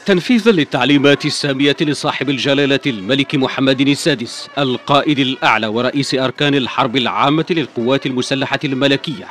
تنفيذا للتعليمات السامية لصاحب الجلالة الملك محمد السادس القائد الأعلى ورئيس أركان الحرب العامة للقوات المسلحة الملكية،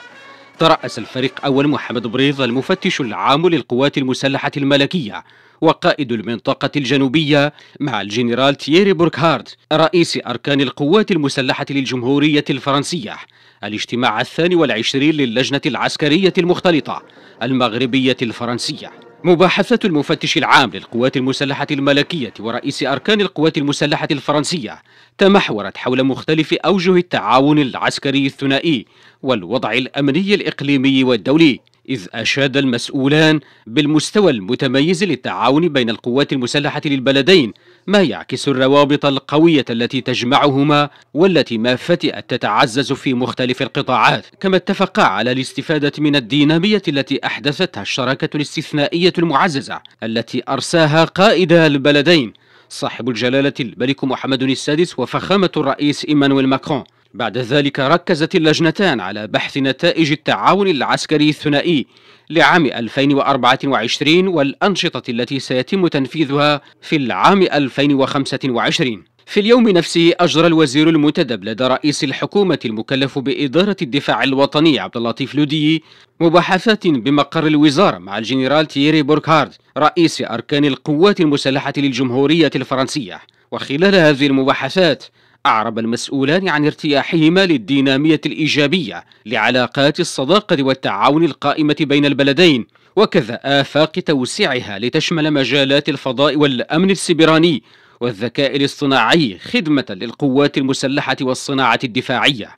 ترأس الفريق أول محمد بريض المفتش العام للقوات المسلحة الملكية وقائد المنطقة الجنوبية مع الجنرال تييري بوركهارد رئيس أركان القوات المسلحة للجمهورية الفرنسية الاجتماع 22 للجنة العسكرية المختلطة المغربية الفرنسية. مباحثات المفتش العام للقوات المسلحة الملكية ورئيس أركان القوات المسلحة الفرنسية تمحورت حول مختلف أوجه التعاون العسكري الثنائي والوضع الأمني الإقليمي والدولي، إذ أشاد المسؤولان بالمستوى المتميز للتعاون بين القوات المسلحة للبلدين، ما يعكس الروابط القوية التي تجمعهما والتي ما فتئت تتعزز في مختلف القطاعات. كما اتفقا على الاستفادة من الدينامية التي أحدثتها الشراكة الاستثنائية المعززة التي أرساها قائد البلدين صاحب الجلالة الملك محمد السادس وفخامة الرئيس إيمانويل ماكرون. بعد ذلك ركزت اللجنتان على بحث نتائج التعاون العسكري الثنائي لعام 2024 والأنشطة التي سيتم تنفيذها في العام 2025. في اليوم نفسه أجرى الوزير المنتدب لدى رئيس الحكومة المكلف بإدارة الدفاع الوطني عبد اللطيف لودي مباحثات بمقر الوزارة مع الجنرال تييري بوركهارد رئيس أركان القوات المسلحة للجمهورية الفرنسية. وخلال هذه المباحثات أعرب المسؤولان عن ارتياحهما للدينامية الإيجابية لعلاقات الصداقة والتعاون القائمة بين البلدين، وكذا آفاق توسيعها لتشمل مجالات الفضاء والأمن السيبراني والذكاء الاصطناعي خدمة للقوات المسلحة والصناعة الدفاعية.